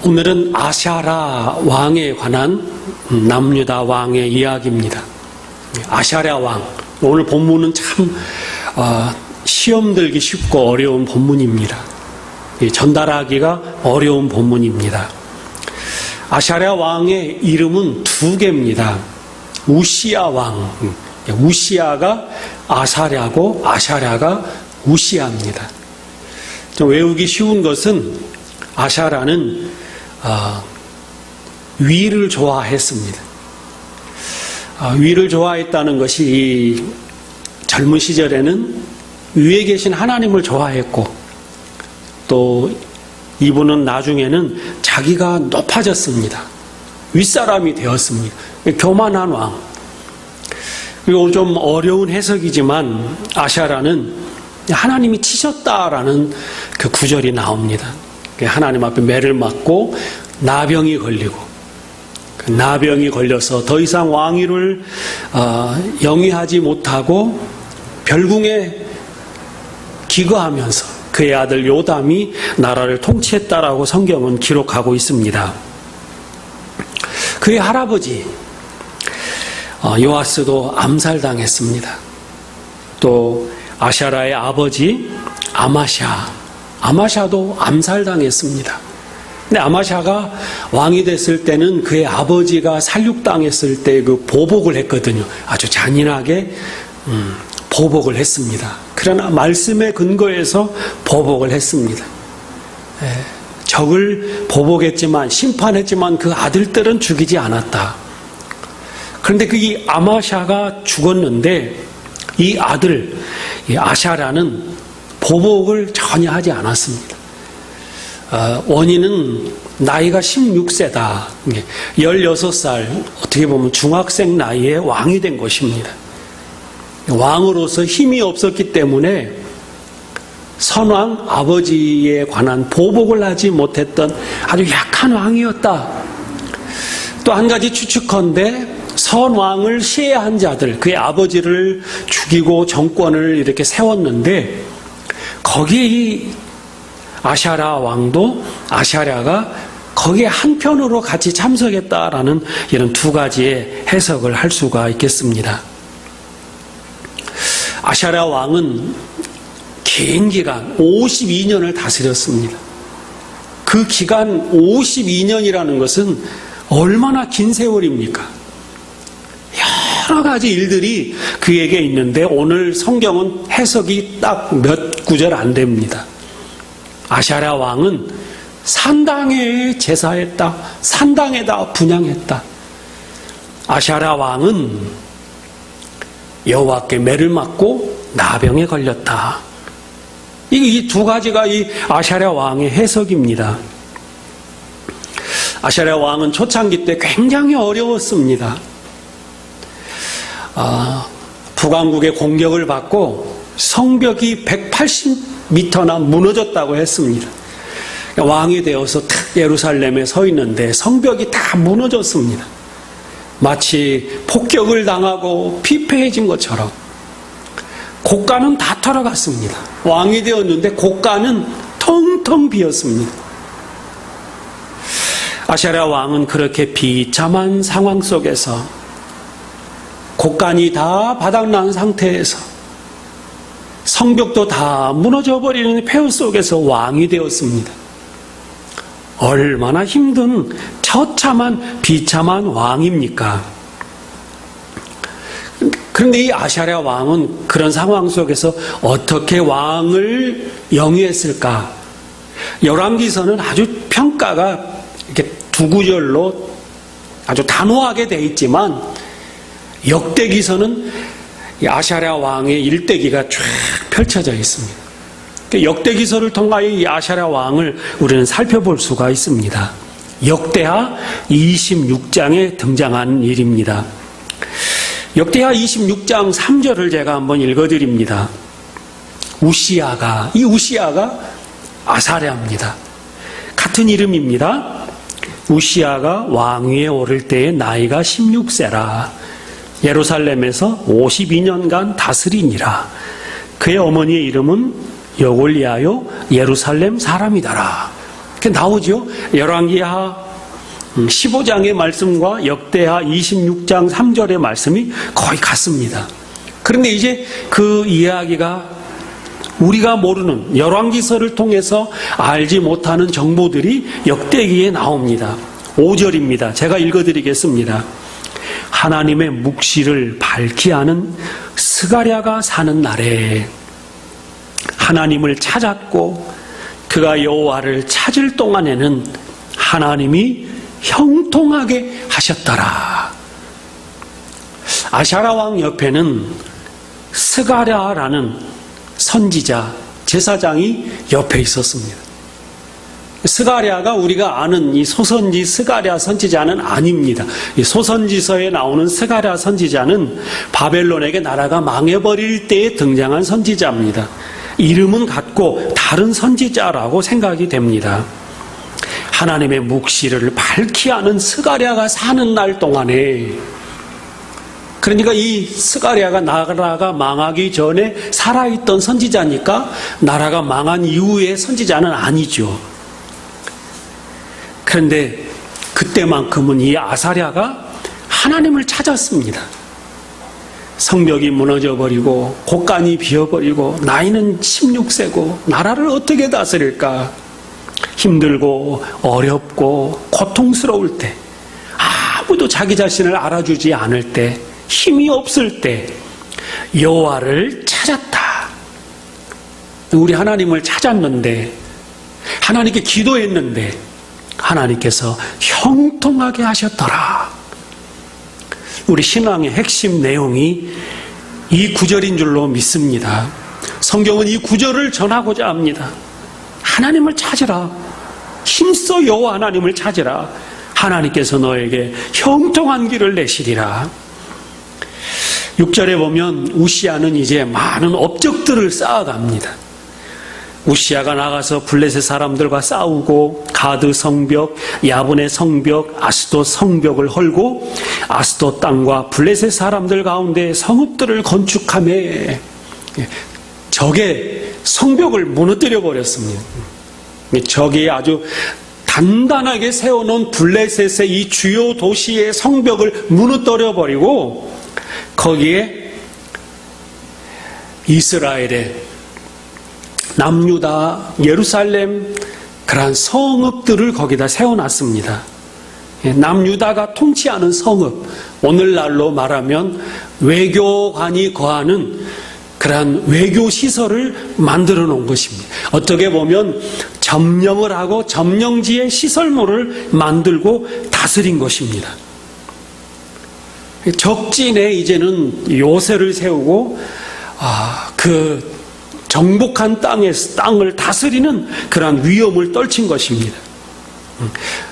오늘은 아샤랴 왕에 관한 남유다 왕의 이야기입니다. 아샤랴 왕, 오늘 본문은 참 시험 들기 쉽고 어려운 본문입니다. 전달하기가 어려운 본문입니다. 아샤랴 왕의 이름은 두 개입니다. 우시야 왕, 우시야가 아사랴고 아샤랴가 우시야입니다. 좀 외우기 쉬운 것은 아샤라는 위를 좋아했습니다. 위를 좋아했다는 것이 이 젊은 시절에는 위에 계신 하나님을 좋아했고, 또 이분은 나중에는 자기가 높아졌습니다. 윗사람이 되었습니다. 교만한 왕. 그리고 좀 어려운 해석이지만 아샤라는 하나님이 치셨다라는 그 구절이 나옵니다. 하나님 앞에 매를 맞고 나병이 걸리고, 그 나병이 걸려서 더 이상 왕위를 영위하지 못하고 별궁에 기거하면서 그의 아들 요담이 나라를 통치했다라고 성경은 기록하고 있습니다. 그의 할아버지 요아스도 암살당했습니다. 또 아샤라의 아버지 아마샤도 암살당했습니다. 근데 아마샤가 왕이 됐을 때는 그의 아버지가 살육당했을 때 그 보복을 했거든요. 아주 잔인하게 보복을 했습니다. 그러나 말씀에 근거해서 보복을 했습니다. 적을 보복했지만, 심판했지만 그 아들들은 죽이지 않았다. 그런데 그 이 아마샤가 죽었는데 이 아들 이 아샤라는 보복을 전혀 하지 않았습니다. 원인은 나이가 16세다. 16살, 어떻게 보면 중학생 나이에 왕이 된 것입니다. 왕으로서 힘이 없었기 때문에 선왕 아버지에 관한 보복을 하지 못했던 아주 약한 왕이었다. 또 한 가지 추측컨대 선왕을 시해한 자들, 그의 아버지를 죽이고 정권을 이렇게 세웠는데 거기에 이 아샤랴 왕도, 아샤랴가 거기에 한편으로 같이 참석했다라는 이런 두 가지의 해석을 할 수가 있겠습니다. 아샤랴 왕은 긴 기간 52년을 다스렸습니다. 그 기간 52년이라는 것은 얼마나 긴 세월입니까? 여러 가지 일들이 그에게 있는데 오늘 성경은 해석이 딱 몇 구절 안 됩니다. 아샤랴 왕은 산당에 제사했다. 산당에다 분향했다. 아샤랴 왕은 여호와께 매를 맞고 나병에 걸렸다. 이 두 가지가 이 아샤랴 왕의 해석입니다. 아샤랴 왕은 초창기 때 굉장히 어려웠습니다. 북왕국의 공격을 받고 성벽이 180m나 무너졌다고 했습니다. 왕이 되어서 탁 예루살렘에 서 있는데 성벽이 다 무너졌습니다. 마치 폭격을 당하고 피폐해진 것처럼 고가는 다 털어갔습니다. 왕이 되었는데 고가는 텅텅 비었습니다. 아샤랴 왕은 그렇게 비참한 상황 속에서 곡간이 다 바닥난 상태에서 성벽도 다 무너져버리는 폐허 속에서 왕이 되었습니다. 얼마나 힘든 처참한 비참한 왕입니까? 그런데 이 아샤랴 왕은 그런 상황 속에서 어떻게 왕을 영위했을까? 열왕기서는 아주 평가가 이렇게 두 구절로 아주 단호하게 되어 있지만 역대기서는 아샤랴 왕의 일대기가 쫙 펼쳐져 있습니다. 역대기서를 통하여 이 아샤랴 왕을 우리는 살펴볼 수가 있습니다. 역대하 26장에 등장한 일입니다. 역대하 26장 3절을 제가 한번 읽어드립니다. 이 우시야가 아사랴입니다. 같은 이름입니다. 우시야가 왕위에 오를 때에 나이가 16세라. 예루살렘에서 52년간 다스리니라. 그의 어머니의 이름은 여골리아요 예루살렘 사람이더라. 그 나오죠. 열왕기하 15장의 말씀과 역대하 26장 3절의 말씀이 거의 같습니다. 그런데 이제 그 이야기가 우리가 모르는 열왕기서를 통해서 알지 못하는 정보들이 역대기에 나옵니다. 5절입니다. 제가 읽어드리겠습니다. 하나님의 묵시를 밝히 아는 스가랴가 사는 날에 하나님을 찾았고 그가 여호와를 찾을 동안에는 하나님이 형통하게 하셨더라. 아샤라 왕 옆에는 스가랴라는 선지자, 제사장이 옆에 있었습니다. 스가랴가 우리가 아는 이 소선지 스가랴 선지자는 아닙니다. 이 소선지서에 나오는 스가랴 선지자는 바벨론에게 나라가 망해버릴 때에 등장한 선지자입니다. 이름은 같고 다른 선지자라고 생각이 됩니다. 하나님의 묵시를 밝히 아는 스가랴가 사는 날 동안에, 그러니까 이 스가랴가 나라가 망하기 전에 살아있던 선지자니까 나라가 망한 이후의 선지자는 아니죠. 그런데 그때만큼은 이 아사랴가 하나님을 찾았습니다. 성벽이 무너져버리고 곳간이 비어버리고 나이는 16세고 나라를 어떻게 다스릴까? 힘들고 어렵고 고통스러울 때, 아무도 자기 자신을 알아주지 않을 때, 힘이 없을 때 여호와를 찾았다. 우리 하나님을 찾았는데, 하나님께 기도했는데 하나님께서 형통하게 하셨더라. 우리 신앙의 핵심 내용이 이 구절인 줄로 믿습니다. 성경은 이 구절을 전하고자 합니다. 하나님을 찾으라. 힘써 여호와 하나님을 찾으라. 하나님께서 너에게 형통한 길을 내시리라. 6절에 보면 우시아는 이제 많은 업적들을 쌓아갑니다. 우시아가 나가서 블레셋 사람들과 싸우고 가드 성벽, 야분의 성벽, 아스돗 성벽을 헐고 아스돗 땅과 블레셋 사람들 가운데 성읍들을 건축하며 적의 성벽을 무너뜨려 버렸습니다. 적이 아주 단단하게 세워놓은 블레셋의 이 주요 도시의 성벽을 무너뜨려 버리고 거기에 이스라엘의 남유다, 예루살렘 그러한 성읍들을 거기다 세워놨습니다. 남유다가 통치하는 성읍, 오늘날로 말하면 외교관이 거하는 그러한 외교 시설을 만들어 놓은 것입니다. 어떻게 보면 점령을 하고 점령지의 시설물을 만들고 다스린 것입니다. 적진에 이제는 요새를 세우고 그 정복한 땅을 다스리는 그러한 위험을 떨친 것입니다.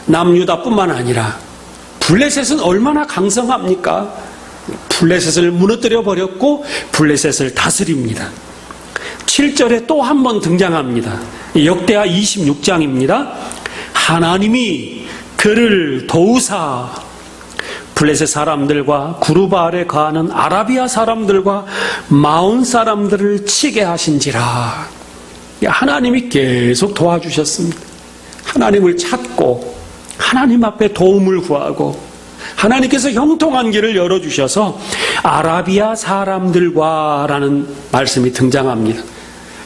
남유다뿐만 아니라 블레셋은 얼마나 강성합니까? 블레셋을 무너뜨려 버렸고 블레셋을 다스립니다. 7절에 또 한 번 등장합니다. 역대하 26장입니다. 하나님이 그를 도우사 블레셋 사람들과 구르바알에 거하는 아라비아 사람들과 마온 사람들을 치게 하신지라. 하나님이 계속 도와주셨습니다. 하나님을 찾고 하나님 앞에 도움을 구하고 하나님께서 형통한 길을 열어주셔서 아라비아 사람들과 라는 말씀이 등장합니다.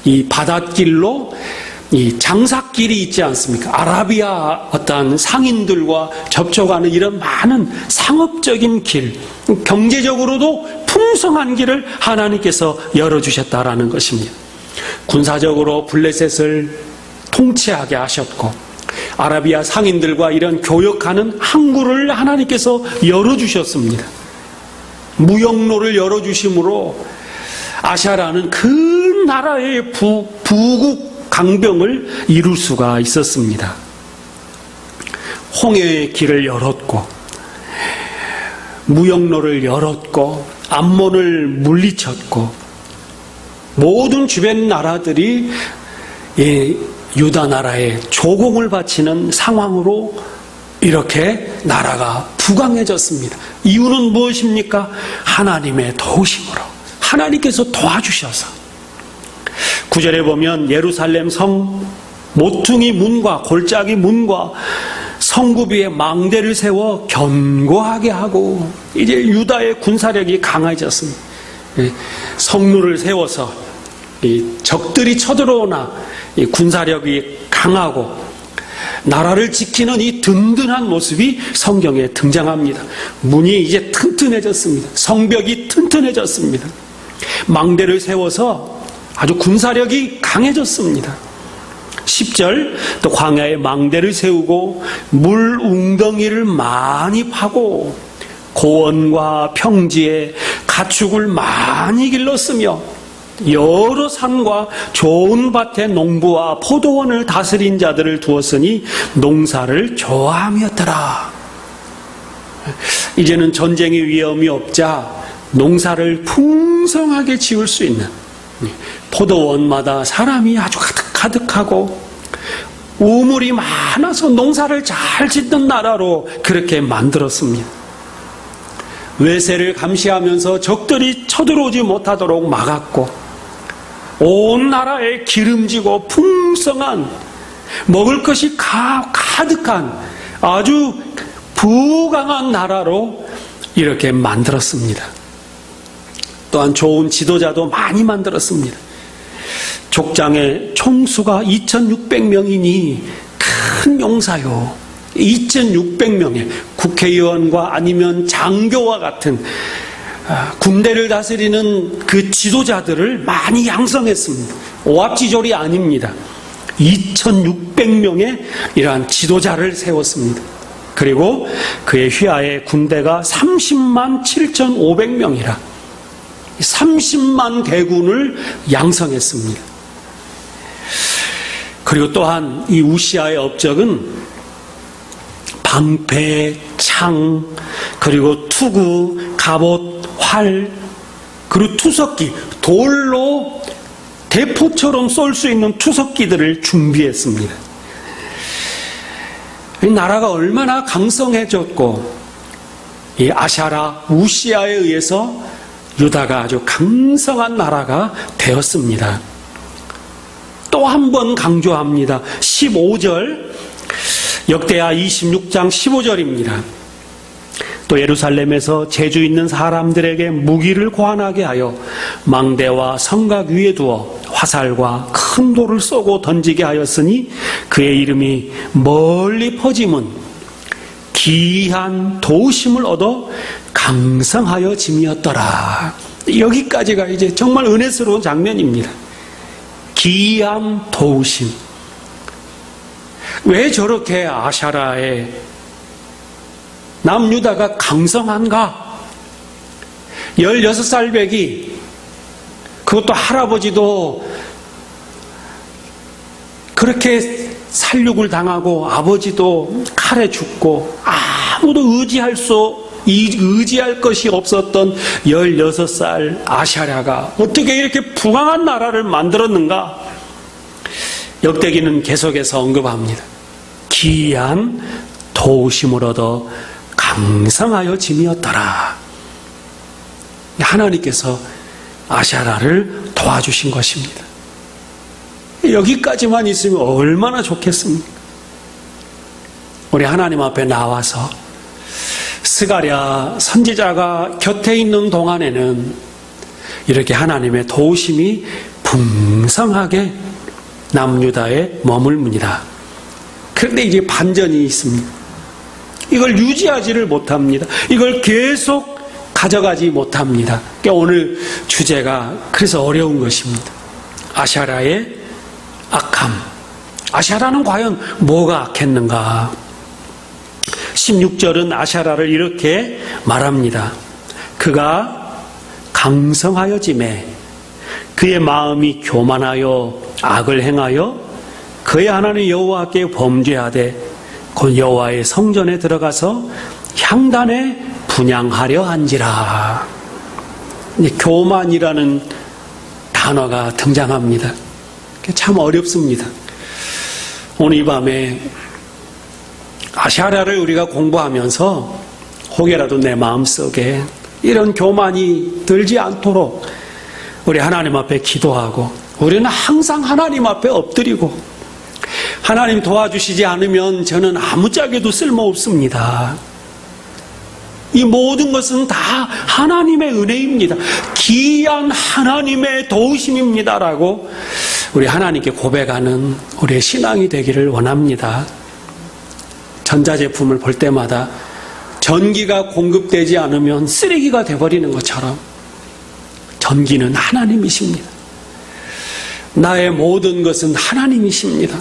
이 바닷길로 이 장삭길이 있지 않습니까? 아라비아 어떠한 상인들과 접촉하는 이런 많은 상업적인 길, 경제적으로도 풍성한 길을 하나님께서 열어주셨다라는 것입니다. 군사적으로 블레셋을 통치하게 하셨고 아라비아 상인들과 이런 교역하는 항구를 하나님께서 열어주셨습니다. 무역로를 열어주심으로 아샤라는 그 나라의 부국 강병을 이룰 수가 있었습니다. 홍해의 길을 열었고 무역로를 열었고 암몬을 물리쳤고 모든 주변 나라들이 유다 나라에 조공을 바치는 상황으로 이렇게 나라가 부강해졌습니다. 이유는 무엇입니까? 하나님의 도우심으로, 하나님께서 도와주셔서. 9절에 보면 예루살렘 성 모퉁이 문과 골짜기 문과 성읍 위에 망대를 세워 견고하게 하고, 이제 유다의 군사력이 강해졌습니다. 성루를 세워서 적들이 쳐들어오나 군사력이 강하고 나라를 지키는 이 든든한 모습이 성경에 등장합니다. 문이 이제 튼튼해졌습니다. 성벽이 튼튼해졌습니다. 망대를 세워서 아주 군사력이 강해졌습니다. 10절, 또 광야에 망대를 세우고 물 웅덩이를 많이 파고 고원과 평지에 가축을 많이 길렀으며 여러 산과 좋은 밭에 농부와 포도원을 다스린 자들을 두었으니 농사를 좋아함이었더라. 이제는 전쟁의 위험이 없자 농사를 풍성하게 지을 수 있는, 포도원마다 사람이 아주 가득하고 우물이 많아서 농사를 잘 짓는 나라로 그렇게 만들었습니다. 외세를 감시하면서 적들이 쳐들어오지 못하도록 막았고, 온 나라에 기름지고 풍성한 먹을 것이 가득한 아주 부강한 나라로 이렇게 만들었습니다. 또한 좋은 지도자도 많이 만들었습니다. 족장의 총수가 2600명이니 큰 용사요. 2600명의 국회의원과 아니면 장교와 같은 군대를 다스리는 그 지도자들을 많이 양성했습니다. 오합지졸이 아닙니다. 2600명의 이러한 지도자를 세웠습니다. 그리고 그의 휘하에 군대가 30만 7,500명이라 30만 대군을 양성했습니다. 그리고 또한 이 우시아의 업적은 방패, 창, 그리고 투구, 갑옷, 활, 그리고 투석기, 돌로 대포처럼 쏠 수 있는 투석기들을 준비했습니다. 이 나라가 얼마나 강성해졌고, 이 아샤라, 우시아에 의해서 유다가 아주 강성한 나라가 되었습니다. 또 한 번 강조합니다. 15절, 역대하 26장 15절입니다. 또 예루살렘에서 재주 있는 사람들에게 무기를 관하게 하여 망대와 성곽 위에 두어 화살과 큰 돌을 쏘고 던지게 하였으니 그의 이름이 멀리 퍼짐은 기이한 도심을 얻어 강성하여 짐이었더라. 여기까지가 이제 정말 은혜스러운 장면입니다. 기이한 도심. 왜 저렇게 아샤라의 남유다가 강성한가? 16살 배기, 그것도 할아버지도 그렇게 살육을 당하고 아버지도 칼에 죽고 아무도 의지할 것이 없었던 16살 아샤랴가 어떻게 이렇게 부강한 나라를 만들었는가? 역대기는 계속해서 언급합니다. 기이한 도심을 얻어 강성하여 짐이었더라. 하나님께서 아샤라를 도와주신 것입니다. 여기까지만 있으면 얼마나 좋겠습니까? 우리 하나님 앞에 나와서 스가랴 선지자가 곁에 있는 동안에는 이렇게 하나님의 도우심이 풍성하게 남유다에 머물므니라. 그런데 이제 반전이 있습니다. 이걸 유지하지를 못합니다. 이걸 계속 가져가지 못합니다. 그러니까 오늘 주제가 그래서 어려운 것입니다. 아샤라의 악함. 아샤라는 과연 뭐가 악했는가? 16절은 아샤라를 이렇게 말합니다. 그가 강성하여 짐에 그의 마음이 교만하여 악을 행하여 그의 하나님 여호와께 범죄하되 곧 여호와의 성전에 들어가서 향단에 분향하려 한지라. 교만이라는 단어가 등장합니다. 참 어렵습니다. 오늘 이 밤에 아샤라를 우리가 공부하면서 혹여라도 내 마음속에 이런 교만이 들지 않도록 우리 하나님 앞에 기도하고 우리는 항상 하나님 앞에 엎드리고 하나님 도와주시지 않으면 저는 아무짝에도 쓸모없습니다. 이 모든 것은 다 하나님의 은혜입니다. 기이한 하나님의 도우심입니다라고 우리 하나님께 고백하는 우리의 신앙이 되기를 원합니다. 전자제품을 볼 때마다 전기가 공급되지 않으면 쓰레기가 되어버리는 것처럼 전기는 하나님이십니다. 나의 모든 것은 하나님이십니다.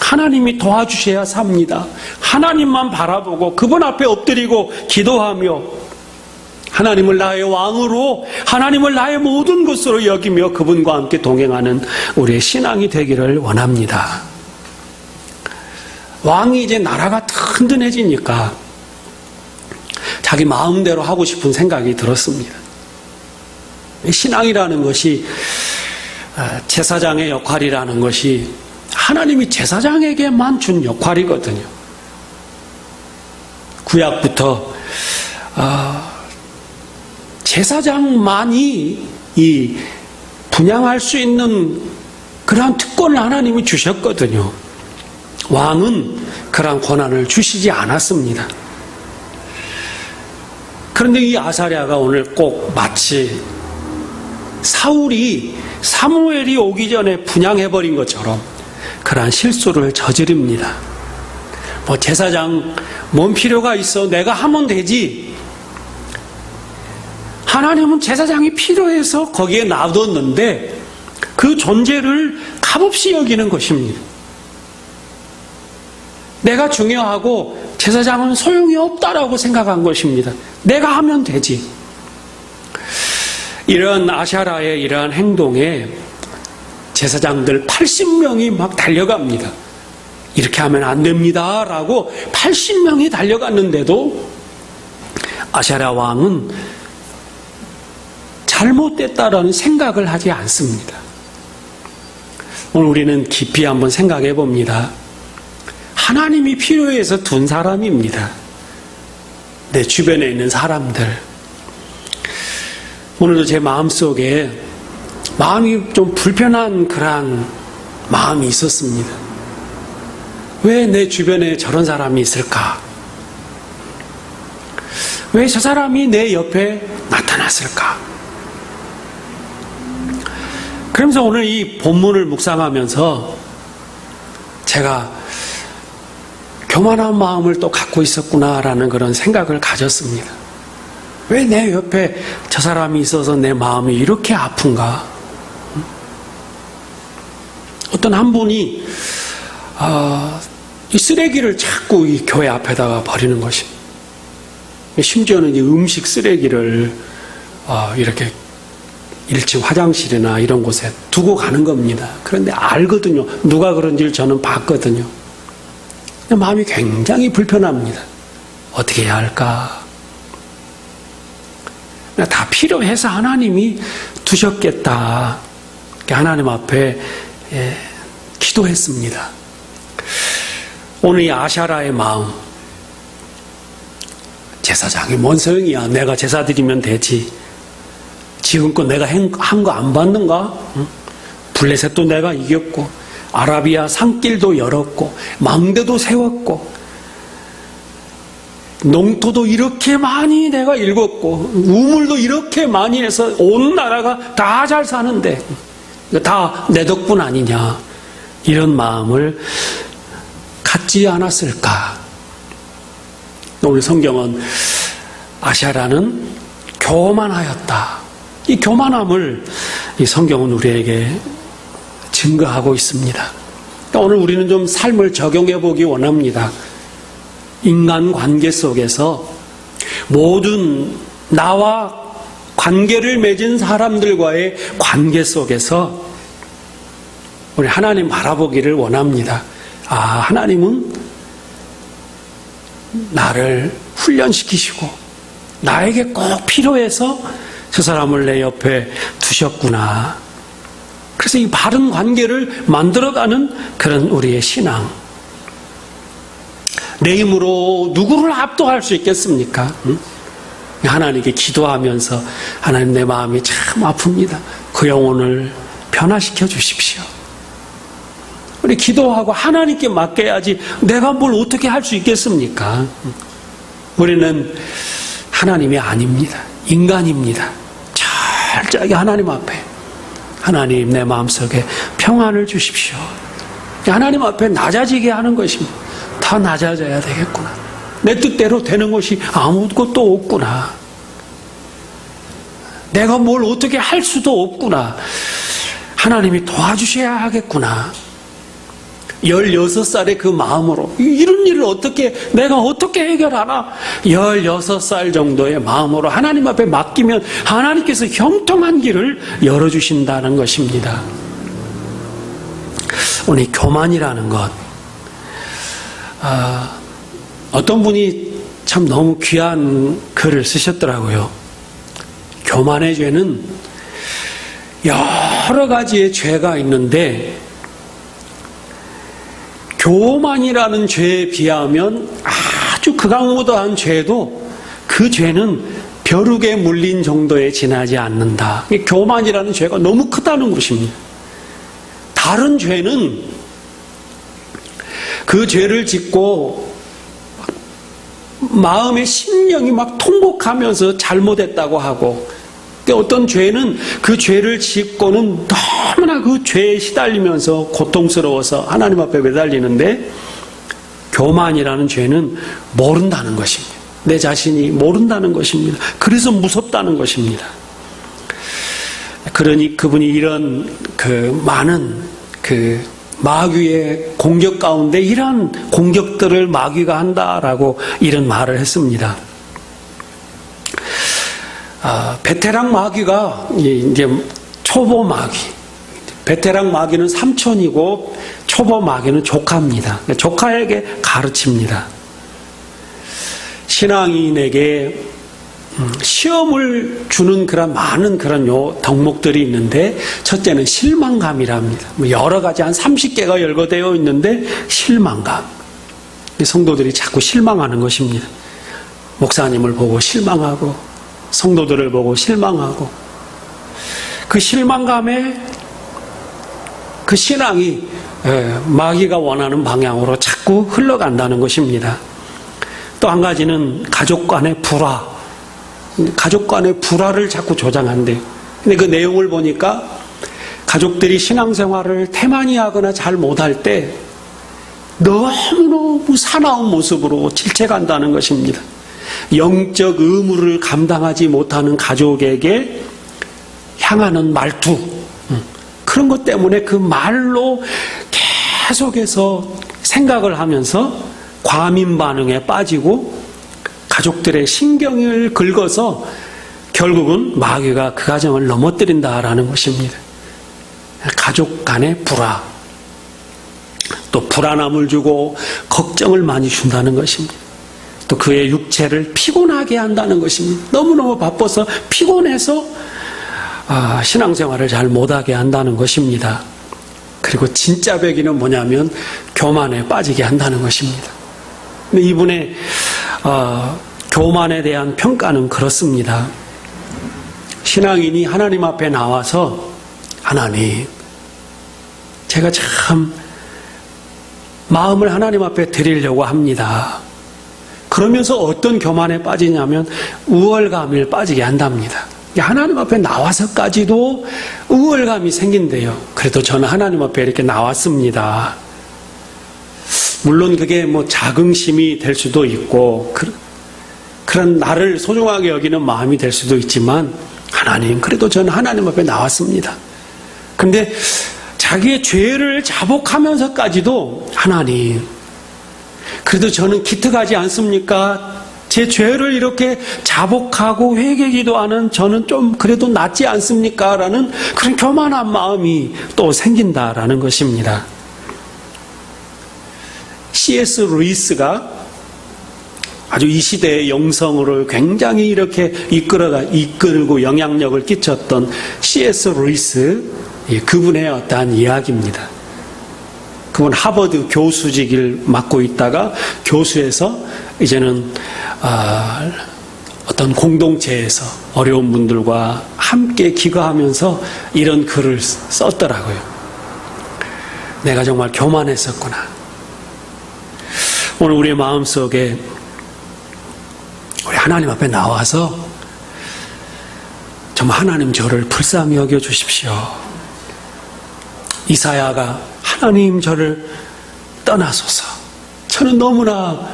하나님이 도와주셔야 삽니다. 하나님만 바라보고 그분 앞에 엎드리고 기도하며 하나님을 나의 왕으로, 하나님을 나의 모든 것으로 여기며 그분과 함께 동행하는 우리의 신앙이 되기를 원합니다. 왕이 이제 나라가 든든해지니까 자기 마음대로 하고 싶은 생각이 들었습니다. 신앙이라는 것이, 제사장의 역할이라는 것이 하나님이 제사장에게만 준 역할이거든요. 구약부터 제사장만이 이 분향할 수 있는 그러한 특권을 하나님이 주셨거든요. 왕은 그러한 권한을 주시지 않았습니다. 그런데 이 아사랴가 오늘 꼭 마치 사울이 사무엘이 오기 전에 분향해버린 것처럼 그러한 실수를 저지릅니다. 제사장 뭔 필요가 있어? 내가 하면 되지. 하나님은 제사장이 필요해서 거기에 놔뒀는데 그 존재를 값없이 여기는 것입니다. 내가 중요하고 제사장은 소용이 없다라고 생각한 것입니다. 내가 하면 되지. 이런 아샤라의 이러한 행동에 제사장들 80명이 막 달려갑니다. 이렇게 하면 안 됩니다 라고 80명이 달려갔는데도 아샤라 왕은 잘못됐다라는 생각을 하지 않습니다. 오늘 우리는 깊이 한번 생각해 봅니다. 하나님이 필요해서 둔 사람입니다. 내 주변에 있는 사람들. 오늘도 제 마음속에 마음이 좀 불편한 그러한 마음이 있었습니다. 왜 내 주변에 저런 사람이 있을까? 왜 저 사람이 내 옆에 나타났을까? 그러면서 오늘 이 본문을 묵상하면서 제가 교만한 마음을 또 갖고 있었구나라는 그런 생각을 가졌습니다. 왜 내 옆에 저 사람이 있어서 내 마음이 이렇게 아픈가? 어떤 한 분이 이 쓰레기를 자꾸 이 교회 앞에다가 버리는 것입니다. 심지어는 이 음식 쓰레기를 이렇게 1층 화장실이나 이런 곳에 두고 가는 겁니다. 그런데 알거든요. 누가 그런지를 저는 봤거든요. 마음이 굉장히 불편합니다. 어떻게 해야 할까? 다 필요해서 하나님이 두셨겠다. 하나님 앞에 기도했습니다. 오늘 이 아샤라의 마음, 제사장이 뭔 소용이야? 내가 제사 드리면 되지. 지금껏 내가 한 거 안 봤는가? 블레셋도 내가 이겼고 아라비아 산길도 열었고 망대도 세웠고 농토도 이렇게 많이 내가 읽었고 우물도 이렇게 많이 해서 온 나라가 다 잘 사는데 다 내 덕분 아니냐, 이런 마음을 갖지 않았을까? 오늘 성경은 아샤라는 교만하였다, 이 교만함을 이 성경은 우리에게 증거하고 있습니다. 오늘 우리는 좀 삶을 적용해 보기 원합니다. 인간 관계 속에서 모든 나와 관계를 맺은 사람들과의 관계 속에서 우리 하나님 바라보기를 원합니다. 하나님은 나를 훈련시키시고 나에게 꼭 필요해서 저 사람을 내 옆에 두셨구나. 그래서 이 바른 관계를 만들어가는 그런 우리의 신앙. 내 힘으로 누구를 압도할 수 있겠습니까? 하나님께 기도하면서 하나님, 내 마음이 참 아픕니다. 그 영혼을 변화시켜 주십시오. 우리 기도하고 하나님께 맡겨야지 내가 뭘 어떻게 할 수 있겠습니까? 우리는 하나님이 아닙니다. 인간입니다. 철저하게 하나님 앞에 하나님 내 마음속에 평안을 주십시오. 하나님 앞에 낮아지게 하는 것입니다. 더 낮아져야 되겠구나. 내 뜻대로 되는 것이 아무것도 없구나. 내가 뭘 어떻게 할 수도 없구나. 하나님이 도와주셔야 하겠구나. 16살의 그 마음으로 이런 일을 내가 어떻게 해결하나. 16살 정도의 마음으로 하나님 앞에 맡기면 하나님께서 형통한 길을 열어주신다는 것입니다. 오늘 교만이라는 것, 어떤 분이 참 너무 귀한 글을 쓰셨더라고요. 교만의 죄는 여러 가지의 죄가 있는데 교만이라는 죄에 비하면 아주 극악무도한 죄도 그 죄는 벼룩에 물린 정도에 지나지 않는다. 교만이라는 죄가 너무 크다는 것입니다. 다른 죄는 그 죄를 짓고 마음의 심령이 막 통곡하면서 잘못했다고 하고, 어떤 죄는 그 죄를 짓고는 너무나 그 죄에 시달리면서 고통스러워서 하나님 앞에 매달리는데, 교만이라는 죄는 모른다는 것입니다. 내 자신이 모른다는 것입니다. 그래서 무섭다는 것입니다. 그러니 그분이 이런 많은 마귀의 공격 가운데 이런 공격들을 마귀가 한다라고 이런 말을 했습니다. 베테랑 마귀가 이제 초보 마귀, 베테랑 마귀는 삼촌이고 초보 마귀는 조카입니다. 조카에게 가르칩니다. 신앙인에게 시험을 주는 많은 덕목들이 있는데, 첫째는 실망감이랍니다. 여러 가지 한 30개가 열거되어 있는데, 실망감. 성도들이 자꾸 실망하는 것입니다. 목사님을 보고 실망하고, 성도들을 보고 실망하고, 그 실망감에 그 신앙이 마귀가 원하는 방향으로 자꾸 흘러간다는 것입니다. 또 한 가지는 가족 간의 불화. 가족 간의 불화를 자꾸 조장한대요. 근데 그 내용을 보니까 가족들이 신앙생활을 태만히 하거나 잘 못할 때 너무너무 사나운 모습으로 질책한다는 것입니다. 영적 의무를 감당하지 못하는 가족에게 향하는 말투, 그런 것 때문에 그 말로 계속해서 생각을 하면서 과민 반응에 빠지고 가족들의 신경을 긁어서 결국은 마귀가 그 가정을 넘어뜨린다라는 것입니다. 가족 간의 불화, 또 불안함을 주고 걱정을 많이 준다는 것입니다. 또 그의 육체를 피곤하게 한다는 것입니다. 너무너무 바빠서 피곤해서 신앙생활을 잘 못하게 한다는 것입니다. 그리고 진짜 배기는 뭐냐면 교만에 빠지게 한다는 것입니다. 근데 이분의 교만에 대한 평가는 그렇습니다. 신앙인이 하나님 앞에 나와서, 하나님, 제가 참 마음을 하나님 앞에 드리려고 합니다. 그러면서 어떤 교만에 빠지냐면 우월감에 빠지게 한답니다. 하나님 앞에 나와서까지도 우월감이 생긴대요. 그래도 저는 하나님 앞에 이렇게 나왔습니다. 물론 그게 자긍심이 될 수도 있고 그런 나를 소중하게 여기는 마음이 될 수도 있지만, 하나님, 그래도 저는 하나님 앞에 나왔습니다. 근데 자기의 죄를 자복하면서까지도, 하나님, 그래도 저는 기특하지 않습니까? 제 죄를 이렇게 자복하고 회개기도하는 저는 좀 그래도 낫지 않습니까? 라는 그런 교만한 마음이 또 생긴다라는 것입니다. C.S. 루이스가 아주 이 시대의 영성을 굉장히 이렇게 이끌고 영향력을 끼쳤던 C.S. 루이스, 그분의 어떠한 이야기입니다. 그분 하버드 교수직을 맡고 있다가 교수에서 이제는 어떤 공동체에서 어려운 분들과 함께 기거하면서 이런 글을 썼더라고요. 내가 정말 교만했었구나. 오늘 우리의 마음속에 우리 하나님 앞에 나와서 정말 하나님 저를 불쌍히 여겨 주십시오. 이사야가 하나님 저를 떠나소서. 저는 너무나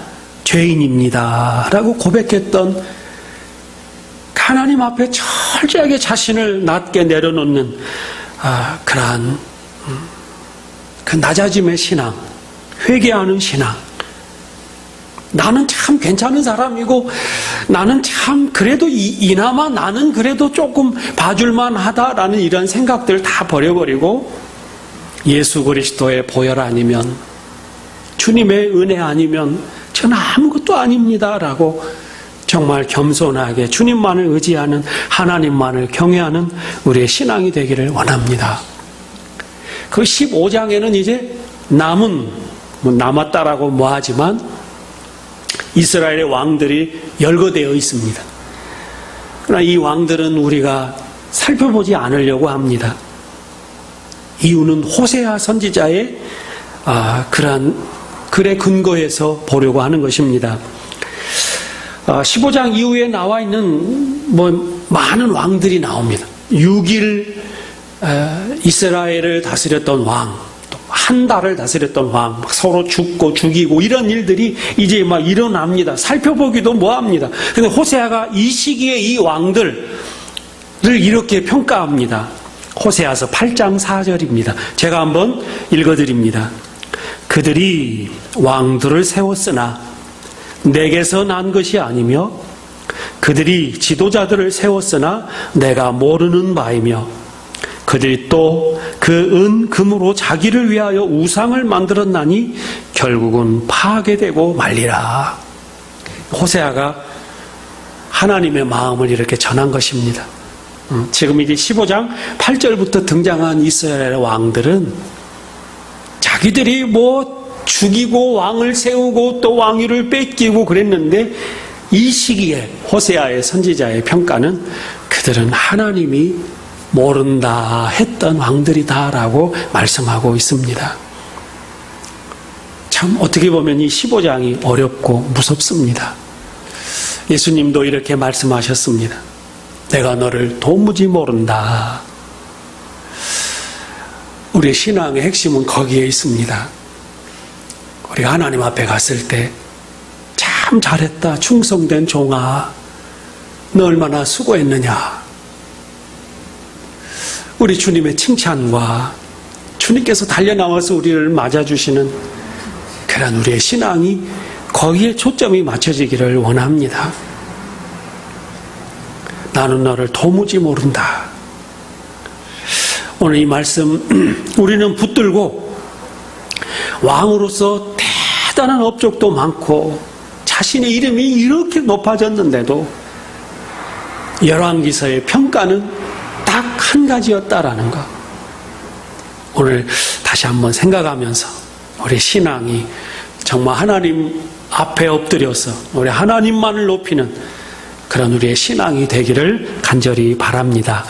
죄인입니다. 라고 고백했던 하나님 앞에 철저하게 자신을 낮게 내려놓는 그러한 그 낮아짐의 신앙, 회개하는 신앙. 나는 참 괜찮은 사람이고 나는 참 그래도 이나마 나는 그래도 조금 봐줄만 하다라는 이런 생각들 다 버려버리고 예수 그리스도의 보혈 아니면 주님의 은혜 아니면 저는 아무것도 아닙니다라고 정말 겸손하게 주님만을 의지하는 하나님만을 경외하는 우리의 신앙이 되기를 원합니다. 그 15장에는 이제 남았다라고 뭐하지만 이스라엘의 왕들이 열거되어 있습니다. 그러나 이 왕들은 우리가 살펴보지 않으려고 합니다. 이유는 호세아 선지자의 그러한 글에 근거해서 보려고 하는 것입니다. 15장 이후에 나와 있는 많은 왕들이 나옵니다. 6일 이스라엘을 다스렸던 왕, 한 달을 다스렸던 왕, 서로 죽고 죽이고 이런 일들이 이제 막 일어납니다. 살펴보기도 뭐합니다. 근데 호세아가 이 시기에 이 왕들을 이렇게 평가합니다. 호세아서 8장 4절입니다. 제가 한번 읽어드립니다. 그들이 왕들을 세웠으나 내게서 난 것이 아니며 그들이 지도자들을 세웠으나 내가 모르는 바이며 그들이 또 그 은 금으로 자기를 위하여 우상을 만들었나니 결국은 파괴되고 말리라. 호세아가 하나님의 마음을 이렇게 전한 것입니다. 지금 이제 15장 8절부터 등장한 이스라엘 왕들은 자기들이 죽이고 왕을 세우고 또 왕위를 뺏기고 그랬는데 이 시기에 호세아의 선지자의 평가는 그들은 하나님이 모른다 했던 왕들이다라고 말씀하고 있습니다. 참 어떻게 보면 이 15장이 어렵고 무섭습니다. 예수님도 이렇게 말씀하셨습니다. 내가 너를 도무지 모른다. 우리의 신앙의 핵심은 거기에 있습니다. 우리가 하나님 앞에 갔을 때 참 잘했다. 충성된 종아. 너 얼마나 수고했느냐. 우리 주님의 칭찬과 주님께서 달려나와서 우리를 맞아주시는 그런 우리의 신앙이 거기에 초점이 맞춰지기를 원합니다. 나는 너를 도무지 모른다. 오늘 이 말씀 우리는 붙들고 왕으로서 대단한 업적도 많고 자신의 이름이 이렇게 높아졌는데도 열왕기서의 평가는 딱 한 가지였다라는 것. 오늘 다시 한번 생각하면서 우리 신앙이 정말 하나님 앞에 엎드려서 우리 하나님만을 높이는 그런 우리의 신앙이 되기를 간절히 바랍니다.